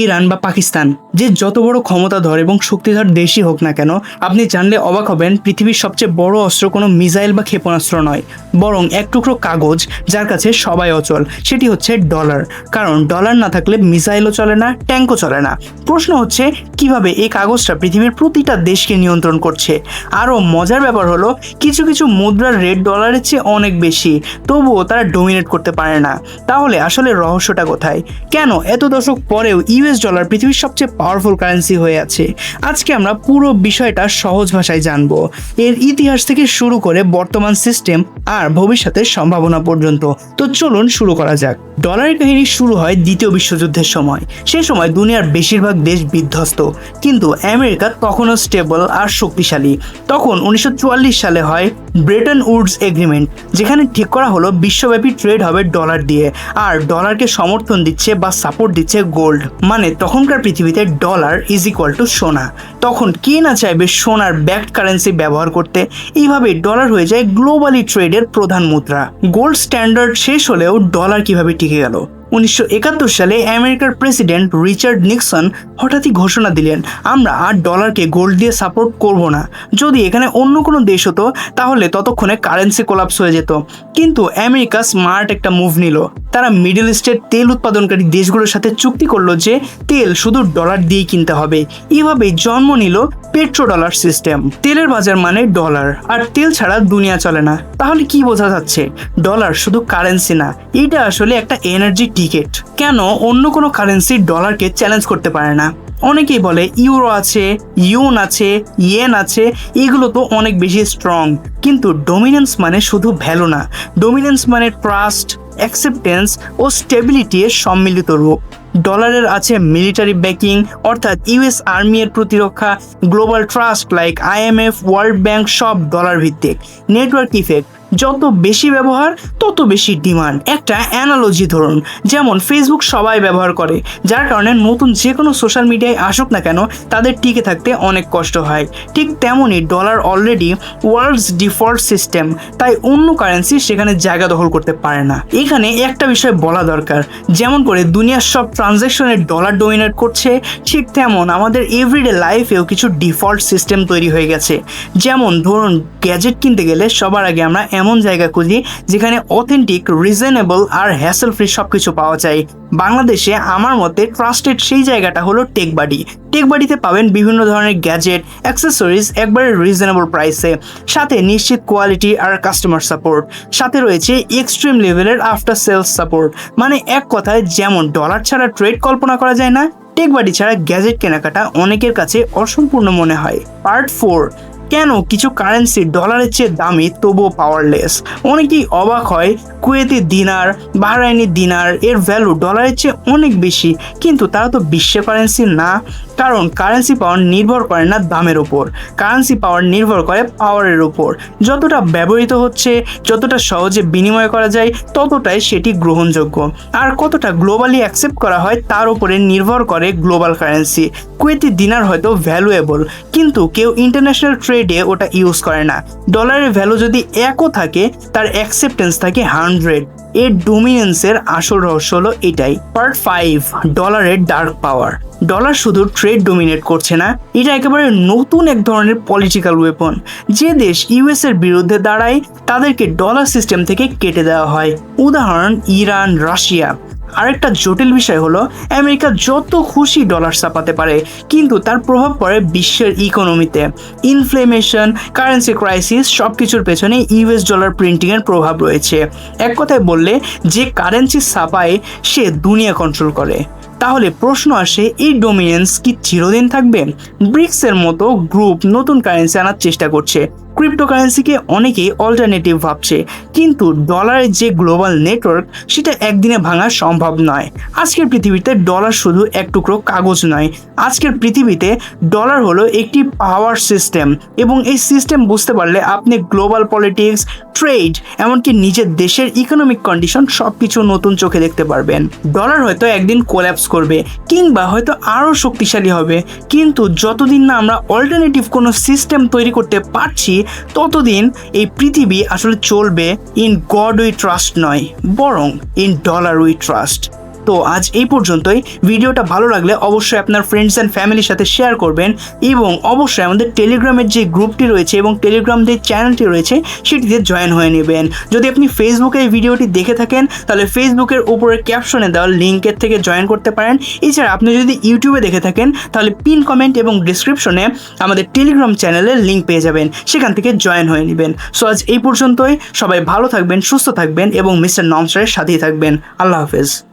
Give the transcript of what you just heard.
Iran বা পাকিস্তান, যে যত বড় ক্ষমতাধর এবং শক্তিধর দেশই হোক না কেন, আপনি জানলে অবাক হবেন পৃথিবীর সবচেয়ে বড় অস্ত্র কোনো মিসাইল বা ক্ষেপণাস্ত্র নয়, বরং এক টুকরো কাগজ যার কাছে সবাই অচল, সেটি হচ্ছে ডলার। কারণ ডলার না থাকলে মিসাইলও চলে না, ট্যাঙ্কও চলে না। প্রশ্ন হচ্ছে কিভাবে এই কাগজটা পৃথিবীর প্রতিটা দেশকে নিয়ন্ত্রণ করছে। আরও মজার ব্যাপার হলো কিছু কিছু মুদ্রার রেট ডলারের চেয়ে অনেক বেশি, তবুও তারা ডমিনেট করতে পারে না। তাহলে আসলে রহস্যটা কোথায়? কেন এত দশক পরেও ইউএস ডলার পৃথিবীর সবচেয়ে পাওয়ারফুল কারেন্সি হয়ে আছে? আজকে আমরা পুরো বিষয়টা সহজ ভাষায় জানবো, এর ইতিহাস থেকে শুরু করে বর্তমান সিস্টেম আর ভবিষ্যতের সম্ভাবনা পর্যন্ত। তো চলুন শুরু করা যাক। ডলারের কাহিনী শুরু হয় দ্বিতীয় বিশ্বযুদ্ধের সময়। সে সময় দুনিয়ার বেশিরভাগ দেশ বিধ্বস্ত, কিন্তু আমেরিকা তখনও স্টেবল আর শক্তিশালী। তখন 1944 সালে হয় ব্রেটন উডস এগ্রিমেন্ট, যেখানে ঠিক করা হলো বিশ্বব্যাপী ট্রেড হবে ডলার দিয়ে, আর ডলারকে সমর্থন দিচ্ছে বা সাপোর্ট দিচ্ছে গোল্ড। মানে তখনকার পৃথিবীতে ডলার ইজ ইকুয়াল টু সোনা। তখন কে না চাইবে সোনার ব্যাকড কারেন্সি ব্যবহার করতে? এইভাবে ডলার হয়ে যায় গ্লোবালি ট্রেডের প্রধান মুদ্রা। গোল্ড স্ট্যান্ডার্ড শেষ হলেও ডলার কিভাবে টিকে গেল? 1971 সালে আমেরিকার প্রেসিডেন্ট রিচার্ড নিক্সন হঠাৎই ঘোষণা দিলেন, আমরা আর ডলারকে গোল্ড দিয়ে সাপোর্ট করব না। যদি এখানে অন্য কোনো দেশ হতো তাহলে ততক্ষণে কারেন্সি কোলাপস হয়ে যেত। কিন্তু আমেরিকা স্মার্ট একটা মুভ নিল। তারা মিডল ইস্টের তেল উৎপাদনকারী দেশগুলোর সাথে চুক্তি করলো যে তেল শুধু ডলার দিয়েই কিনতে হবে। এভাবেই জন্ম নিল পেট্রো ডলার সিস্টেম। তেলের বাজার মানে ডলার, আর তেল ছাড়া দুনিয়া চলে না। তাহলে কি বোঝা যাচ্ছে? ডলার শুধু কারেন্সি না, এটা আসলে একটা এনার্জি টিকেট। কেন অন্য কোনো কারেন্সি ডলারকে চ্যালেঞ্জ করতে পারে না? অনেকেই বলে ইউরো আছে, ইউন আছে, ইয়েন আছে, এগুলো তো অনেক বেশি স্ট্রং। কিন্তু ডমিনেন্স মানে শুধু ভ্যালু না, ডমিনেন্স মানে ট্রাস্ট, অ্যাকসেপ্টেন্স ও স্টেবিলিটি এর সম্মিলিত রূপ। ডলারের আছে মিলিটারি ব্যাকিং, অর্থাৎ ইউএস আর্মি এর প্রতিরক্ষা, global trust like IMF, world bank সব ডলার ভিত্তিক। নেটওয়ার্ক ইফেক্ট, যত বেশি ব্যবহার তত বেশি ডিমান্ড। একটা অ্যানালজি ধরুন, যেমন ফেসবুক সবাই ব্যবহার করে, যার কারণে নতুন যে কোনো সোশ্যাল মিডিয়ায় আসুক না কেন তাদের টিকে থাকতে অনেক কষ্ট হয়। ঠিক তেমনই dollar already world's default system, তাই অন্য কারেন্সি সেখানে জায়গা দখল করতে পারে না। এখানে একটা বিষয় বলা দরকার, যেমন করে দুনিয়ার সব ট্রানজ্যাকশনে ডলার ডমিনেট করছে, ঠিক তেমন আমাদের এভরিডে লাইফেও কিছু ডিফল্ট সিস্টেম তৈরি হয়ে গেছে। যেমন ধরুন, গ্যাজেট কিনতে গেলে সবার আগে আমরা এমন জায়গা খুঁজি যেখানে অথেন্টিক, রিজনেবল আর হ্যাসেল ফ্রি সবকিছু পাওয়া যায়। বাংলাদেশে আমার মতে ট্রাস্টেড সেই জায়গাটা হলো টেকবাডি। টেকবাডিতে পাবেন বিভিন্ন ধরনের গ্যাজেট, অ্যাক্সেসরিজ একবারে রিজনেবল প্রাইসে, সাথে নিশ্চিত কোয়ালিটি আর কাস্টমার সাপোর্ট। সাথে রয়েছে এক্সট্রিম লেভেলের আফটার সেলস সাপোর্ট। মানে এক কথায়, যেমন ডলার ছাড়া ট্রেড কল্পনা করা যায় না, টেকবাডি ছাড়া গ্যাজেট কেনাকাটা অনেকের কাছে অসম্পূর্ণ মনে হয়। পার্ট 4, কেন কিছু কারেন্সি ডলারের চেয়ে দামি তবুও পাওয়ারলেস। অনেকেই অবাক হয়, কুয়েতি দিনার, বাহরাইনি দিনার এর ভ্যালু ডলারের চেয়ে অনেক বেশি, কিন্তু তারা তো বিশ্বের কারেন্সি না। কারণ কারেন্সি পাওয়ার নির্ভর করে না দামের উপর, কারেন্সি পাওয়ার নির্ভর করে পাওয়ারের উপর। যতটা ব্যবহৃত হচ্ছে, যতটা সহজে বিনিময় করা যায়, ততটাই সেটি গ্রহণযোগ্য। আর কতটা গ্লোবালি অ্যাকসেপ্ট করা হয় তার উপরে নির্ভর করে গ্লোবাল কারেন্সি। কুয়েতি দিনার হয়তো ভ্যালুয়েবল, কিন্তু কেউ ইন্টারন্যাশনাল ট্রেডে ওটা ইউজ করে না। ডলারের ভ্যালু যদি একও থাকে, তার অ্যাকসেপ্টেন্স থাকে 100। এর ডোমিনেন্সের আসল রহস্য হলো এটাই। পার্ট 5, ডলারের ডার্ক পাওয়ার। ডলার শুধু ট্রেড ডোমিনেট করছে না, এটা একেবারে নতুন এক ধরনের পলিটিক্যাল ওয়েপন। যে দেশ ইউএস এর বিরুদ্ধে দাঁড়ায় তাদেরকে ডলার সিস্টেম থেকে কেটে দেওয়া হয়। উদাহরণ ইরান, রাশিয়া। আরেকটা জটিল বিষয় হলো আমেরিকা যত খুশি ডলার ছাপাতে পারে, কিন্তু তার প্রভাব পড়ে বিশ্বের ইকোনমিতে। ইনফ্লেমেশন, কারেন্সি ক্রাইসিস সবকিছুর পেছনে ইউএস ডলার প্রিন্টিং এর প্রভাব রয়েছে। এক কথায় বললে, যে কারেন্সি ছাপায় সে দুনিয়া কন্ট্রোল করে। তাহলে প্রশ্ন আসে, এই ডোমিনেন্স কি চিরদিন থাকবে? ব্রিক্স এর মতো গ্রুপ নতুন কারেন্সি আনার চেষ্টা করছে, ক্রিপ্টোকারেন্সিকে অনেকেই অল্টারনেটিভ ভাবছে, কিন্তু ডলারের যে গ্লোবাল নেটওয়ার্ক সেটা একদিনে ভাঙা সম্ভব নয়। আজকের পৃথিবীতে ডলার শুধু এক টুকরো কাগজ নয়, আজকের পৃথিবীতে ডলার হলো একটি পাওয়ার সিস্টেম, এবং এই সিস্টেম বুঝতে পারলে আপনি গ্লোবাল পলিটিক্স, ট্রেড, এমনকি নিজের দেশের ইকোনমিক কন্ডিশন সবকিছু নতুন চোখে দেখতে পারবেন। ডলার হয়তো একদিন কোল্যাপস করবে, কিংবা হয়তো আরো শক্তিশালী হবে, কিন্তু যতদিন না আমরা অল্টারনেটিভ কোনো সিস্টেম তৈরি করতে পারছি, ততদিন এই পৃথিবী আসলে চলবে ইন গড উই ট্রাস্ট নয়, বরং ইন ডলার উই ট্রাস্ট। তো আজ এই পর্যন্তই। ভিডিওটা ভালো লাগলে অবশ্যই আপনার ফ্রেন্ডস অ্যান্ড ফ্যামিলির সাথে শেয়ার করবেন এবং অবশ্যই আমাদের টেলিগ্রামের যে গ্রুপটি রয়েছে এবং টেলিগ্রাম যে চ্যানেলটি রয়েছে সেটিতে জয়েন হয়ে নেবেন। যদি আপনি ফেসবুকে এই ভিডিওটি দেখে থাকেন তাহলে ফেসবুকের উপরের ক্যাপশনে দেওয়া লিঙ্কের থেকে জয়েন করতে পারেন। এছাড়া আপনি যদি ইউটিউবে দেখে থাকেন তাহলে পিন কমেন্ট এবং ডিসক্রিপশনে আমাদের টেলিগ্রাম চ্যানেলের লিঙ্ক পেয়ে যাবেন, সেখান থেকে জয়েন হয়ে নেবেন। সো আজ এই পর্যন্তই। সবাই ভালো থাকবেন, সুস্থ থাকবেন এবং মিস্টার নমস্টারের সাথেই থাকবেন। আল্লাহ হাফেজ।